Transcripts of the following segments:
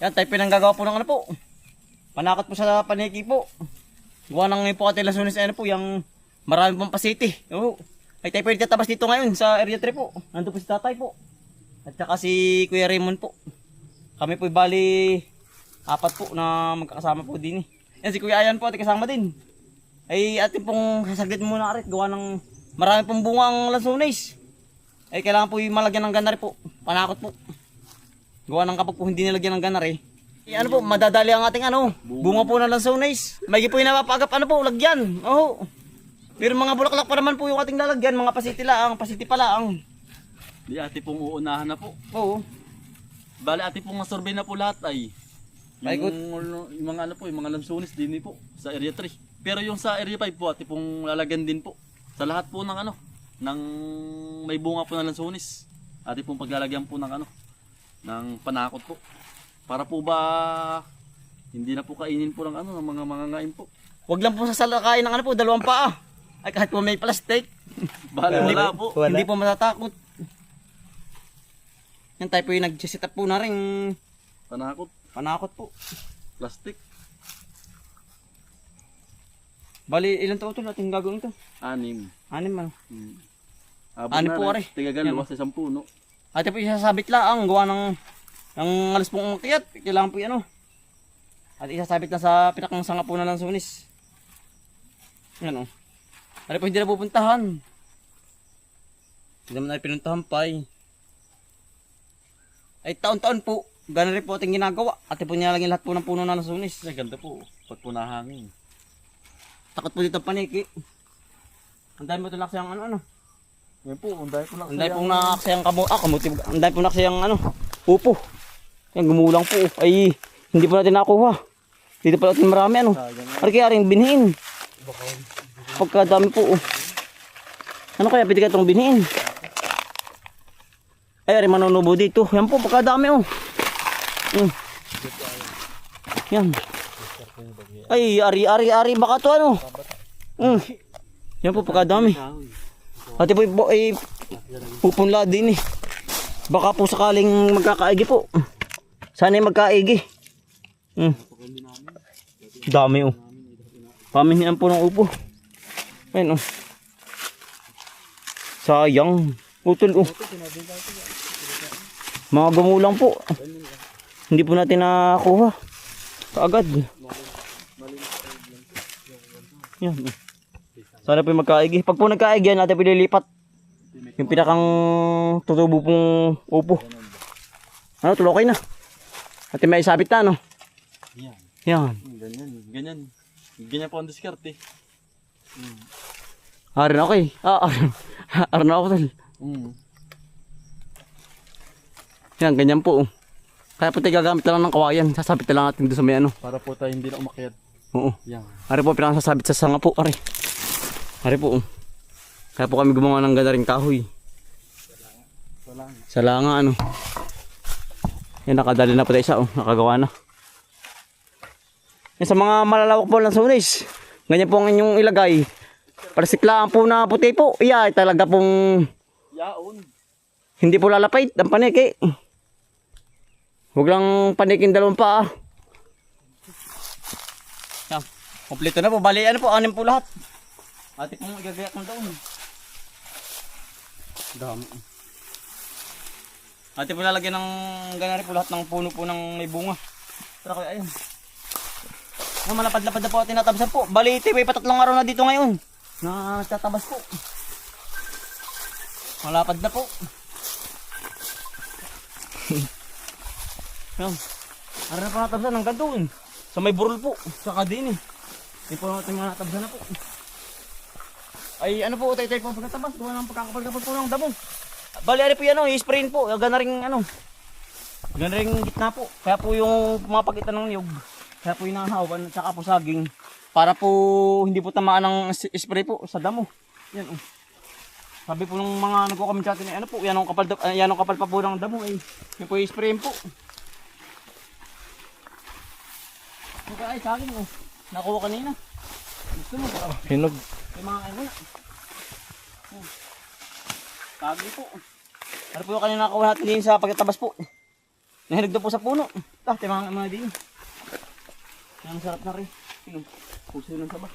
Yan, tayo pinanggagawa po ng ano po. Panakot po sa paniki po. Gawa ng po Ate Lasunis ano po, yung marami pong pasiti. Oo. Ay tayo pwede tatabas dito ngayon sa area 3 po. Nandun po si tatay po. At saka si Kuya Raymond po. Kami po bali 4 po na magkakasama po din eh. Yan si Kuya Ayan po at kasama din. Ay atin pong sasaglit muna arit. Gawa ng marami pong bungang Lasunis. Ay kailangan po yung malagyan ng ganar po. Panakot po. Gawa ng kapag po hindi nilagyan ng ganar eh. Ano po, madadali ang ating ano, bunga po ng Lasunis. May po yung napapagap ano po, lagyan. Oo. Pero mga bulaklak pa naman po yung ating lalagyan, mga pasiti pala ang. Di ate pong uunahan na po. Oo. Bali ate pong masurvey na po lahat ay. Yung mga ano po, yung mga Lasunis din po sa area 3. Pero yung sa area 5 po ate pong lalagyan din po. Sa lahat po ng ano, ng may bunga po ng Lasunis. Ate pong paglalagyan po ng ano, ng panakot po. Para po ba hindi na po kainin po ng ano ng mga mangangain po. Wag lang po sasalakain ng ano po, 2 paa. Ay kahit po may plastic. Bale wala po. Hindi po matatakot. Yan tayo po yung nag-set up po na rin. Panakot po. Plastic. Bali ilang taon ito natin gagawin ito? 6. 6 man. Ano po are? Tigagaluwas sa 10 puno. Ate po isasabit lang, gawa ng alas pong umakyat, kailangan po yan o. At isasabit na sa pinakang sanga po na Lasunis. Yan o. Ano po hindi na pupuntahan. Hindi naman na pinuntahan pa eh. Ay taon-taon po, gano'n rin po ating ginagawa. Ate po nilalagyan lahat po ng puno na Lasunis. Ay ganda po, pag punahangin. Takot po dito paniki. Ang dami mo ito naksayang ano. Yan po, ang dami po Ang dami pong naksayang kamuti. Ang dami pong naksayang ano, upo. Yan, gumulang po. Ay, hindi po natin nakuha. Dito pa natin marami ano. Ano kaya rin binhiin? Pagkadami po. Ano kaya pwede ka itong binhiin? Ay, rin manunubo dito. Yan po, pagkadami oh. Yan. Ay, ari baka to ano. Yan po, pagkadami. Ate po ay pupunla din eh. Baka po sakaling magkakaigi po. Sana yung magkaigi. Dami oh. Paminihan po ng upo. Ayun oh. Sayang. Utol oh. Mga gumulang po. Hindi po natin nakakuha. Kaagad. Yan oh. Sana po yung magkaigi. Pag po nagkaigi yan, natin pililipat. Yung pinakang tutubo pong upo. Ano, tulokay na. At may isabit na, no? Yan. Ganyan po ang diskarte. Arin ako eh. Arin ako tal. Yan, ganyan po. Kaya po tayo gagamit na lang ng kawayan. Sasabit na lang natin doon sa may ano. Para po tayo hindi na umakyat. Oo. Yan. Arin po, pinakang sasabit sa sanga po. Arin po. Kaya po kami gumawa ng ganda rin kahoy. Sa langa ano. Yan, nakadali na po tayo isa. Nakagawa na. Yan, sa mga malalawak po ng Lasunis. Ganyan po ang inyong ilagay. Parsiklaan po na puti po. Iya, talaga pong Yaon. hindi po lalapit ang paniki. Huwag lang panikin 2 paa. Yan, kompleto na po. Bali, ano po, 6 po lahat. Ate pong igagayak ng daon. Dami. Ate po lalagyan ng ganari po lahat ng puno po ng may bunga. Tara kuya, ayun. Malapad-lapad na po at tinatabsan po. Bali, may 3 araw na dito ngayon. Na tatabas po. Malapad na po. Yan. Ara na po natabsan ng ganto. Sa may burol po. Saka din eh. Hindi po natin mga natabsan na po. Ay ano po, tay-tay po pagkatabas. Gawa ng pagkakapal-kapal po ng damo. Bali, ari po yan o, i-sprayin po. Gana rin ano. Gana rin gitna po. Kaya po yung mga pagitan ng niyog. Kaya po yung nanghawan at saka po saging. Para po hindi po tamaan ng spray po sa damo. Yan o. Sabi po ng mga nagko-comment sa atin, ano po, yan ang kapal pa po ng damo eh. Yan po i-sprayin po. Ay, saging o. Nakuha kanina. Gusto mo ba? Hinog. Yung mga ano. Tagi po. Ano po yung kanina nakuha natin din sa pagkatabas po. Nahinog doon po sa puno. Mga din. Ang sarap na rin. Puso ng saba.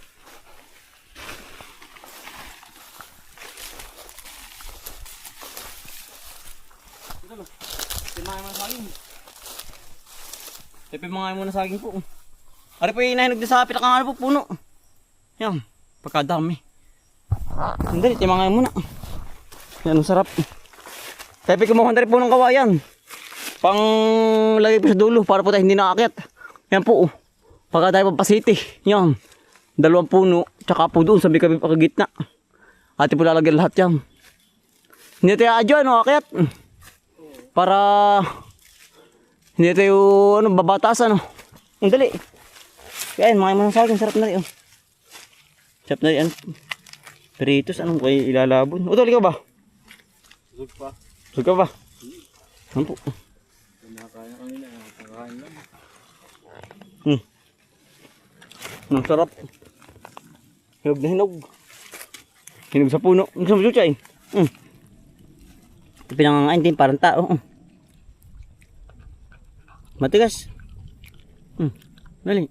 Timangin mo na saging. Timangin mo na saging po. Ari po yung inahinog na sa pinakang po puno. Yan, pagkadami. Hindi, timangin mo na. Yan, ang sarap. Tepe kumuha na rin po ng kawayan. Pang lagay po sa dulo para po tayo hindi nakaakyat. Yan po. Pagka tayo pampasiti. Yan. 2 puno. Tsaka po doon sa may pagkagitna. Ate po lalagyan lahat yan. Hindi tayo adyo ano, akyat. Para hindi tayo ano, babataas ano. Ang dali. Yan, mga manang sa akin. Sarap na rin. Oh. Sarap na rin. Ano? Peritos. Anong kayo ilalabon? Utol, ikaw ba? Sug pa. Sug ka ba? Ano po? Nakakain kami na. Nakakain lang. Ang sarap. Hinog na hinog. Hinog sa puno. Ang sarap siya eh. Pinangangain din parang tao. Matigas. Dali.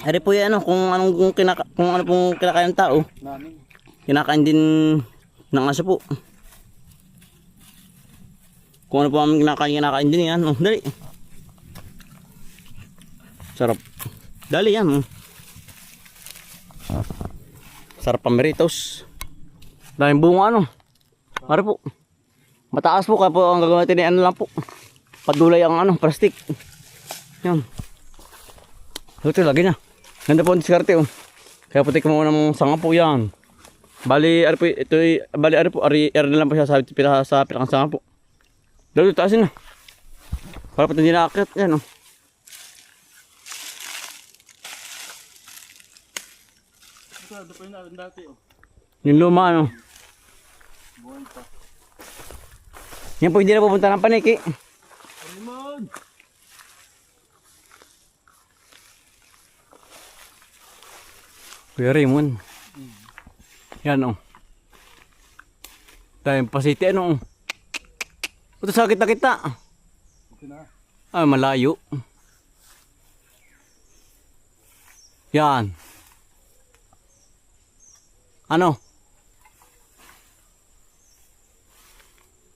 Hari po yan ano, kung ano pong kinakain ng tao. Namin. Kinakain din ng aso po. Kung ano po ang kinakain din yan. Dali. Sarap. Dali yan. Sarap pameritos. Daming bunga ano. Ari po. Mataas po kaya po ang gagawin natin ano lang po. Padulay ang ano, plastic. Yan. Ito lagi na. Ganda po ang diskarte oh. Kaya putik mo ng sanga po yan. Bali ari po ito bali ari po ari na lang po siya sa pinakang sanga po. Dalo taasin na. Para po hindi nakakit yan oh. Ito pa yung natin dati oh. Yung luma ano. Buwan pa. Yan po hindi na pupunta ng paniki. Raymond! Kuya Raymond. Yan oh. Tayong pasiti ano oh. Ito sakit na kita. Okay na. Ay malayo. Yan. Ano?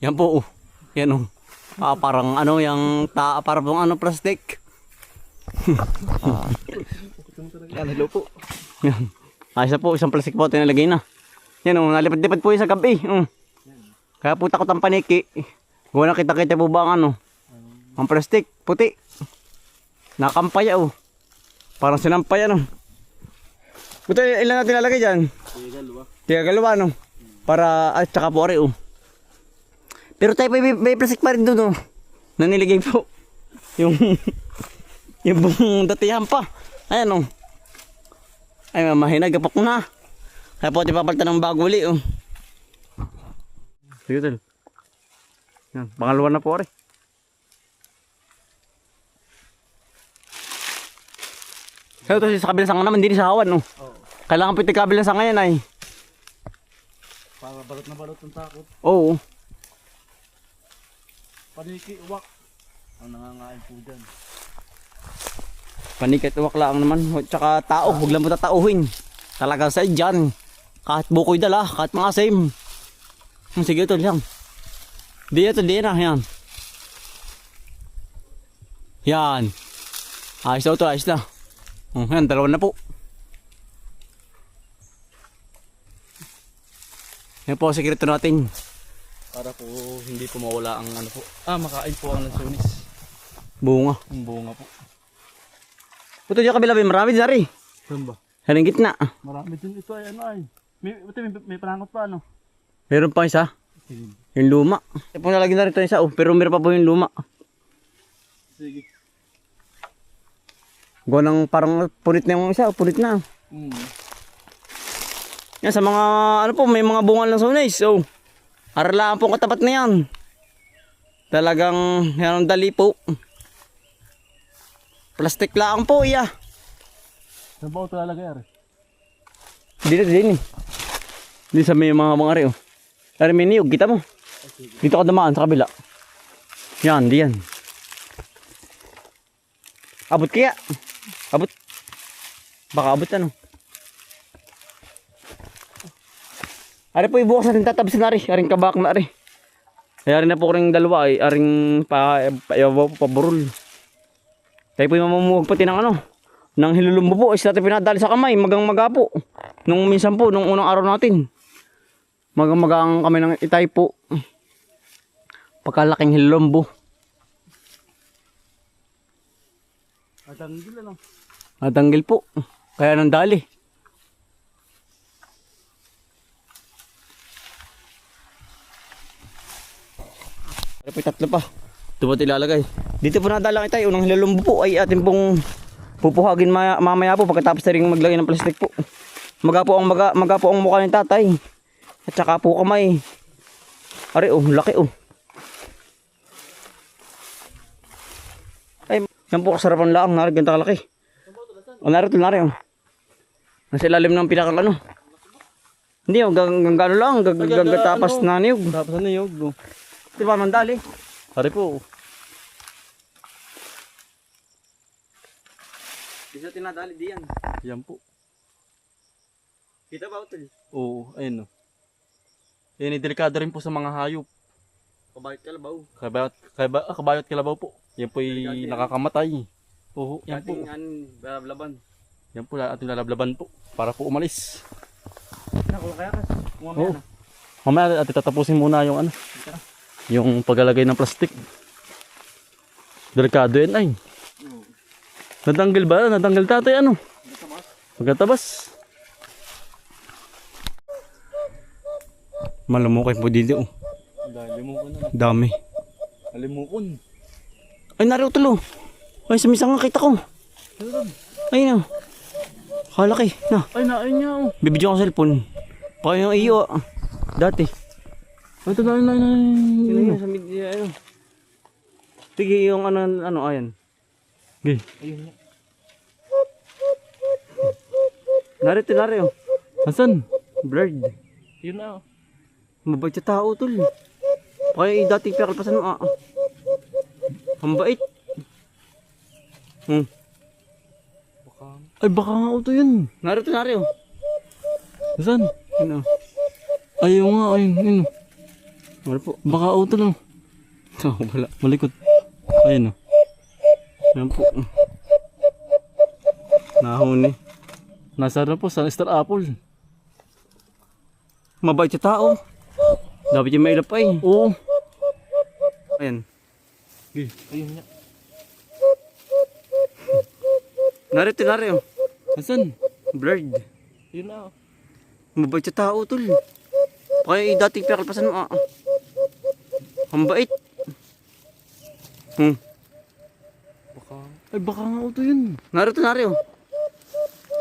Yan po. Yan oh. Parang ano yung parang ano plastic. Yan hello po. Yan. Ayos na po isang plastic po tinalagay na. Yan oh, nalipad-lipad po yung sa gabi. Kaya po takot ang paniki. Wala kita po ba ang ano? Ang plastic puti. Nakampaya oh. Parang sinampay ano. Buto ilan natin lalagay diyan? Tiga galwa no. Para at saka po ari oh. Pero tayo may plastic pa rin doon oh. Naniligay po. Yung buong datihan pa. Ayan oh. Ay mahinag kapok na. Kaya po tipapalitan ng bago uli oh. Sige tol. Yan, pangalawa na po ari. Kaya ito sa kabilang sanga naman, hindi sa hawan no. Kailangan po ito kabilang sanga yan ay. Para balot na balot ng takot. Oo. Paniki, uwak. Ang nangangain po dyan. Panikit uwak lang naman. Tsaka tao, huwag lang mo tatauhin. Talagang sa dyan. Kahit bukoy dala, kahit mga same. Sige ito lang. Di na, yan. Yan. Ayos na ito, ayos na. Yan, 2 na po. Yan po ang sekreto natin. Para po hindi po mawala ang ano po. Makain po ang lansunis. Bunga. Ang bunga po. Puto dyan kabila, marami dyan rin. Saan ba? Haling gitna. Marami din ito ay ano ay. May panangot pa ano. Meron pa isa. Yung luma. E po nalagyan na rin ito isa. Pero meron pa po yung luma. Sige. Gawa ng parang punit na yung isa. Punit na. Yan sa mga ano po, may mga bunga ng sunis. So, aralaan po katapat na yan. Talagang yan ang dali po. Plastic lang po iya. Saan ba ito lalagay ari? Din eh. Di sa may mga ari oh. Ari may niyog, kita mo. Dito ka dumaan sa kabila. Yan, di yan. Abot kaya? Abot. Baka abot ano. Ari po ibukas natin tatabs na rin. Aring kabak na rin. Kaya rin na po rin dalawa ay aring paburol. Tayo po yung mamumuhag pati ng ano. Nang hilulumbo po. Is natin pinadali sa kamay. Magang maga po. Nung minsan po, nung unang araw natin. Magang magang kami ng itay po. Pagkalaking hilulumbo. Natanggil ano? Natanggil po. Kaya nang dali. Ano po tatlo pa. Ito po ilalagay. Dito po nadalang tayo. Unang hilalumbo po ay atin pong pupuhagin mamaya po pagkatapos na rin maglagay ng plastic po. Maga po ang mukha ng tatay. At saka po kamay. Ari oh, laki oh. Ay, yan po kasarapan lang. Narig ganda kalaki. O narito oh. Nasa ilalim ng pinakang ano. Hindi oh, gano lang. Tapas na niyog. Tapas na niyog. Diba mandali? Hari po. Bisa tinadali diyan. Yan po. Kita ba utol? Oo, ayun o. Yan, delikado rin po sa mga hayop. Kabayot kalabaw. Kabayot kalabaw po. Yan po ay nakakamatay. Oo, yan po. Laban. Yan po ating lalablaban po. Para po umalis. Naku, kaya kas. Oo. Mamaya ating tatapusin muna yung ano. Yung paglalagay ng plastic. Delikado yan ay. Natanggal ba? Natanggal tatay ano? Pagkatabas. Malamukay po dito oh. Limukon na. Dami. Limukon. Ay nari utol oh. Ay sa misang nakita ko. Ay na. Kalaki na. Ay na, ay niya oh. Bibidyo ko sa cellphone. Kaya yung iyo ah. Dati. Ito na. Yun yung sa media ano. Tige yung ano ayan. Okay. Ayun niya. Nari oh. Asan? Bird. Yun na oh. Mabait sa tao tol. Kaya dating pakalpasan mo ah. Ang bait. Ay baka nga ito yun. Nari oh. Asan? Ano? Ayaw nga, ayun. Wala po. Baka auto lang. So, wala. Malikot. Ayun o. Yan po. Nahuni. Nasa na po sa Star Apple. Mabait sa tao. Dapat yung mailap ay. Oo. Ayan. Ayun niya. Nari oh. Asan? Bird. Yun na. Mabait sa tao tol. Kaya dating pakalpasan mo ah. Ang bait. Ay baka nga auto yun. Nari oh.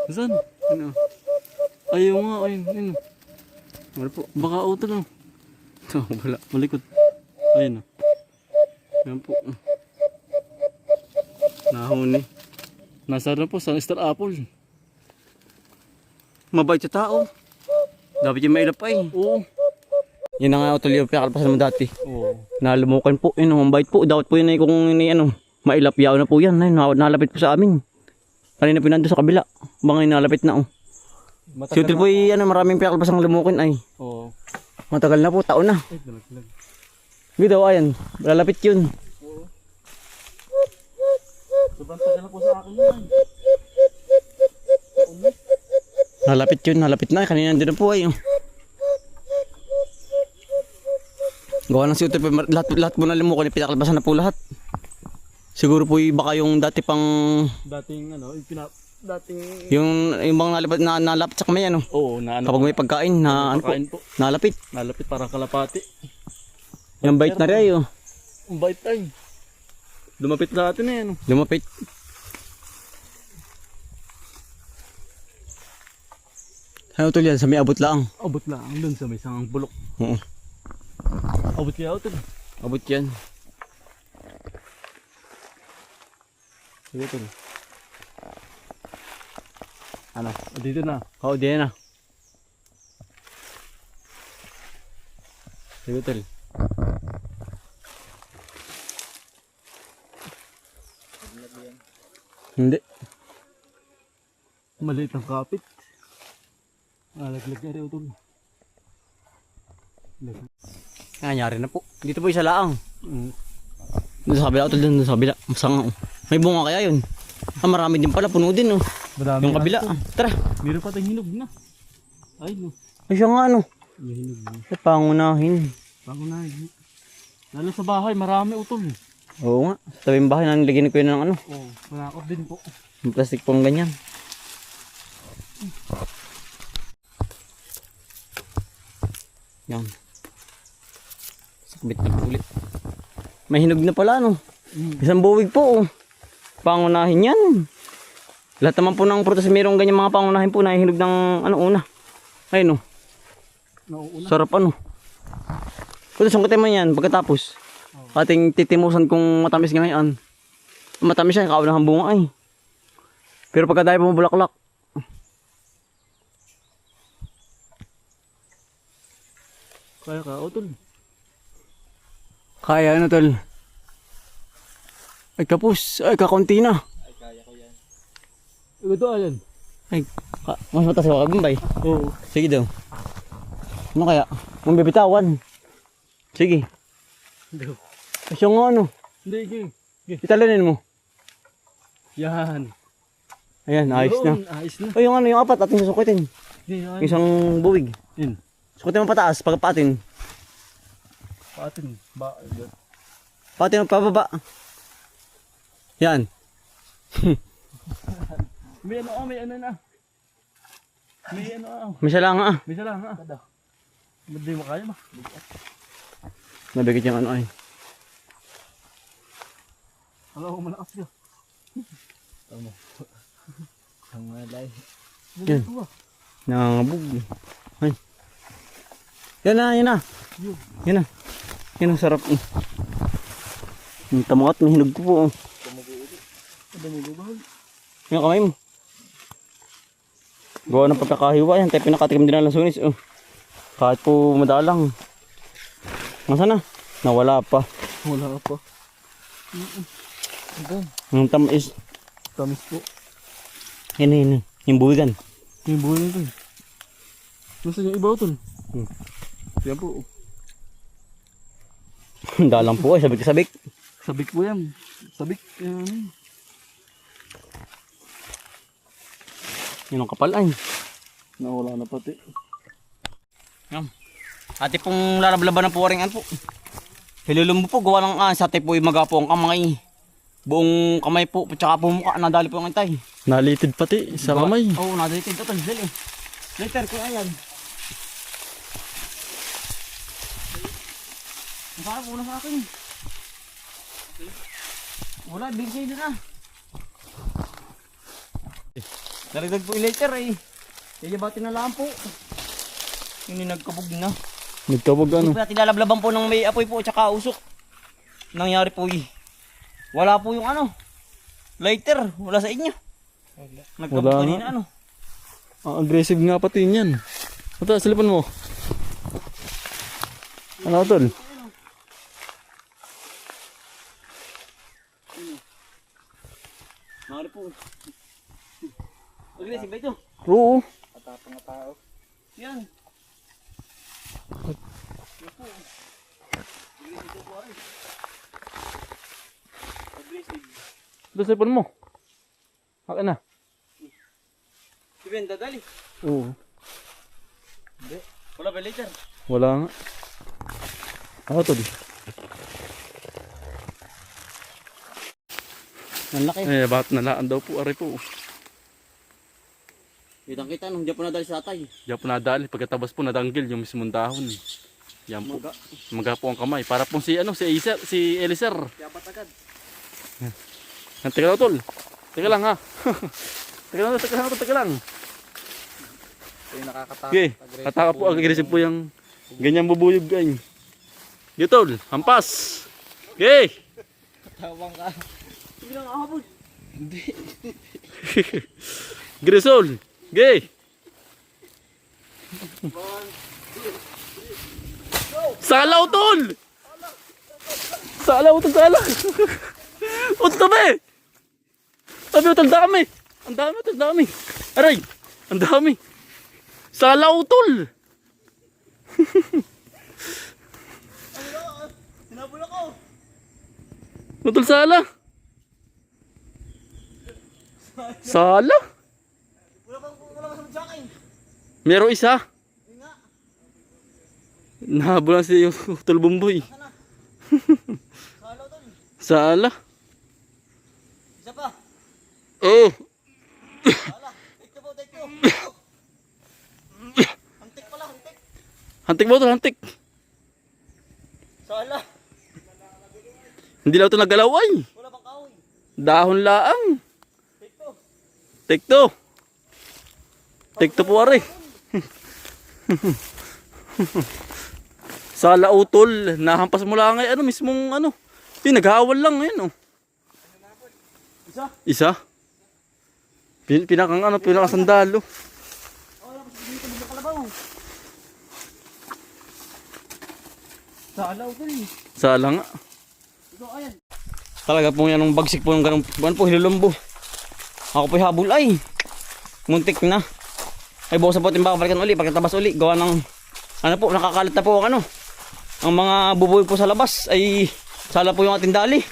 Asan? Ano? Ayaw nga, ayun. Wala po. Baka auto lang. So, wala. Malikot. Ayun o. Yan po. Nahuni. Nasa na po sa Star Apple. Mabait sa tao. Dapat yung mailap ay. Oo. Yun na nga utol yung pakalpasan mo dati. Oo. Nalumukan po. Yun ang bait po. Dapat po yun ay kung mailap yaw na po yan. Ay, nalapit po sa amin. Kanina pinando sa kabila. Bangay nalapit na oh. Si utol po ay maraming pakalpasang lumukin ay. Oo. Matagal na po. Taon na. Ay, dalaglag. Gito ayan. Lalapit yun. Oo. Sobrang tagal na po sa akin yan. Nalapit yun. Nalapit na. Kanina nandun na po ay. Gawa ng si utol po. Lahat po na lumukin. Pinakalpasan na po lahat. Siguro po baka yung dati pang Dating yung bang nalapit sa kamay ano. Oo, na ano. Kapag may pagkain na ano po, Pagkain po. nalapit. Nalapit parang kalapati. Yung bait na rin oh. Ang bait ay. Lumapit natin eh. Ano? Lumapit. Ano utol yan? Sa may abot lang. Abot lang dun sa may isang bulok. Oo. Abot kaya ito. Abot yan. Sige ito. Ano? Dito na. Oo, di na. Sige utol. Hindi. Maliit ang kapit. Nalaglag na rin utol. Nangyari na po. Dito po isa laang. Doon sa kabila, doon sa kabila. Masanga. May bunga kaya yun. Marami din pala, puno din. Marami Yung kabila. Tara. Meron pa tayong hinog na. Ay no. Ay siya nga May hinog na. Ay, pangunahin. Pangunahin. Lalo sa bahay, marami utol. Oo nga. Sa tabing bahay, nalagyan ko yun ng Oo, manakot din po. yung plastic pong ganyan. Yan. Sakbit na ulit. May hinog na pala Isang buwig po Pangunahin yan. Lahat naman po ng prutas mayroong ganyan mga pangunahin po na hinog ng una. Ayun Nauuna. Sarap Kung sungkitin mo yan pagkatapos. Ating titimusan kung matamis ngayon. Matamis siya, kaunahang bunga ay. Pero pagka dahil po bulaklak. Kaya ka utol. Kaya tol. Ay kapus, ay kakunti na. Ay kaya ko yan. Ito ayan. Ay, mas matas ako kagumbay. Oo. Sige daw. Ano kaya? Kung bibitawan. Sige. Daw. Kasi nga Hindi, sige. Italanin mo. Yan. Ayan, ayos na. Ayos na. O yung yung apat ating susukitin. Yan. Isang buwig. Yan. Sukutin mo pataas, pagpatin. Patin. Ba, yan. Patin mo pababa. Yan. May ano na. May May salanga May sala nga. Hindi mo kaya ba? Nabigit yung ay. Alam ko malakas ka. Tama. Ang malay. Yan. Nangabog. Ay. Yan na. Yan ang sarap. Yung tamukat, may hinog ko po. Yung kamay mo. Gawa ng pagkakahiwa yan. Tayo pinakatikim din ng lansunis. Kahit po madalang. Nasaan na? Nawala pa. Wala pa. Ang tamis. Tamis po. Yan. Yung buwigan. Yung buhay nito. Nasaan yung iba utol? Yan po. Dalang po sabik-sabik. Sabik po yan. Sabik. Yan. Yan ang kapal ay. Nawala na pati. Yan. Ate pong lalablaban ng puwaringan po. Hilulumbo po, gawa ng sa ate po yung magapo ang kamay. Buong kamay po, tsaka po mukha, nadali po ang antay. Nalitid pati sa kamay. Oo, nadali ito, dali. Later, kung ayan. Masarap po na sa akin. Wala, bigay na. Narigdag po yung later eh. Yayabatin na lang po. Yung nagkabog na. Nagkabog Hindi po natin lalablaban po ng may apoy po tsaka usok. Nangyari po wala po yung lighter. Wala sa inyo. Nagkabog Wala kanina nga. Aggressive nga pati yan. Ito, silipan mo. Ano tol? Nangyari po. Aggressive ba ito? Oo. Atapang na tao. Yan. Ito, silipan mo. Haka na. Si Ben, dadali. Oo. Hindi. Wala ba later? Wala nga. Ano tol? Ang laki. Bakit nalaan daw po, aray po. Kitang kita nung diyan po nadali sa atay. Diyan po nadali, pagkatabas po nadanggil yung mismong dahon. Yan po. Maga po ang kamay. Para po si Eliser. Yapat agad. Teka lang tol. Teka lang ha. Teka lang. Ito yung nakakatakot. Okay, kataka po, aggressive po yung ganyan bubuyog guys. Tol, hampas. Okay. Tawang ka. Hindi lang ahabol. Hindi. Grisol. Okay. Salaw tol. Salaw. Unta be. Sabi utol, dami. Ang dami utol, dami. Aray, ang dami. Sala utol. Hinabol ako. Utol sala. Sala? Wala pa sa akin. Meron isa. Yun nga. Nahabulan si Utol Bumboy. Sana. Salo tol. Sala. Isa pa. Oh. Sala. Take two po, take two. Hantik pala, hantik. Hantik mo utol, hantik. Sala. Hindi lang ito nagalaw ay. Wala pang kahoy. Dahon laang. Take two. Take two. Take two po ari. Sala utol. Nahampas mo lang ay ano mismong ano. Naghawal lang ngayon oh. Isa. Isa. Pinakang ano, pinakasandalo. Oh, wala pa sa dito ng kalabaw. Sala tol. Sala nga. Ito, ayan. Talaga po yan ang bagsik po ng ganun. Ano po, hilulumbo. Ako po habol ay. Muntik na. Ay bukas po timba balikan uli. Pagkatabas uli. Gawa ng ano po, nakakalat na po ang ano. Ang mga buboy po sa labas ay sala po yung ating dali.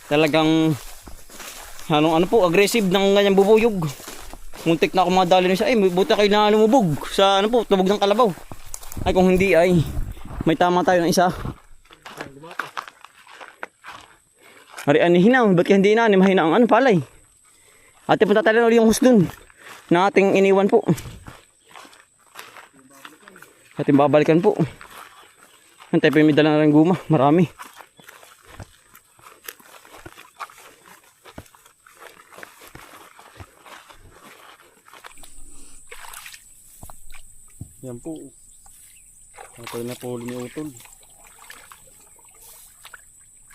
Talagang ano po, aggressive ng ganyang bubuyog. Muntik na ako mga dali na siya. Ay, buti kayo na lumubog sa ano po, tubog ng kalabaw. Ay kung hindi ay may tama tayo ng isa. Hari ani hinaw, ba't kaya hindi na ni mahina ang ano palay. Ate punta tayo ulit yung husdon na ating iniwan po. Ating babalikan po. Antay pa yung may dala na rin guma, marami. Yan po. Patay na po ni utol.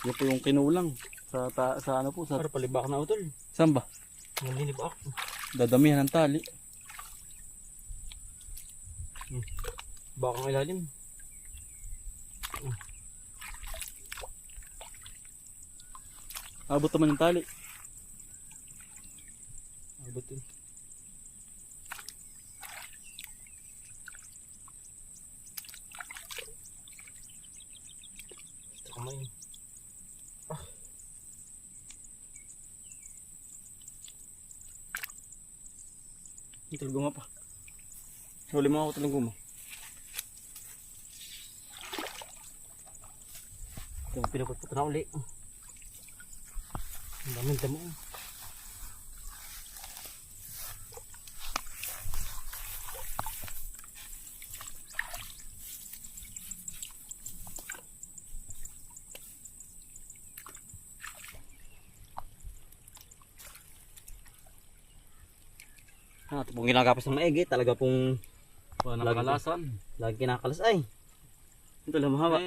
Yan po yung kinulang sa ano po sa Para palibak na utol. saan ba? Nanginibak. Dadamihan ng tali. Bakang ilalim. Abot naman yung tali. Abot yun. Ito kamay. Ito guma pa. Huli mo ako talagang guma. Ito pinapot-pot na uli. Ang daming damo. Ito pong ginagapas ng maigi, talaga pong Wala nang kalasan. lagi kinakalas ay. Ito lang mahaba.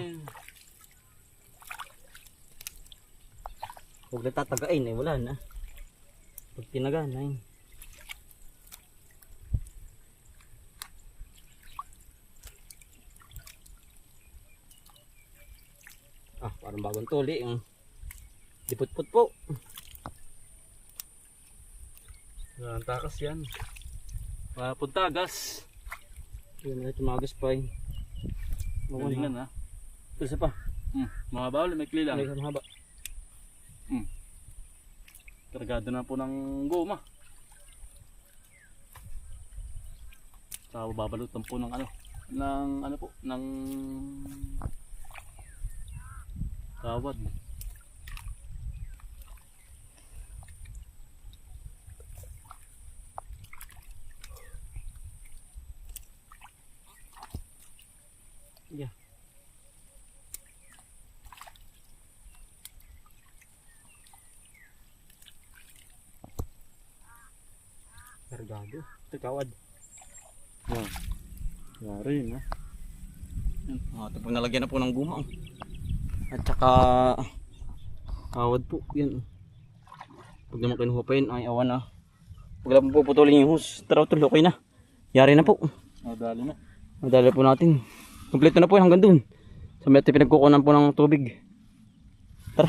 Huwag na tatagain eh, wala na. Pag tinagaan ay. Ah, parang bagong tuli. Diput-put po. Wala nang takas yan. Wala pong tagas. Yun na tumagas pa eh. Galingan ha. Ito isa pa. Mahaba ulit, may kli lang. May isang mahaba. Kargado na po ng goma. Saka babalutan po ng ano po, ng kawad. Yeah. Kargado. Ito kawad. Yan. Yari na. Ito po nalagyan na po ng guma. At saka kawad po. Yan. Pag naman kinuha pa yun ay awan na. Pag lang puputulin yung hose. Tara tol, okay na. Yari na po. Dali na. Madali po natin. Kompleto na po hanggang dun. Sa may pinagkukunan po ng tubig. Tara.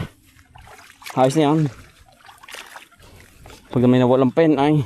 Ayos na yan. pag may nawalang pen ay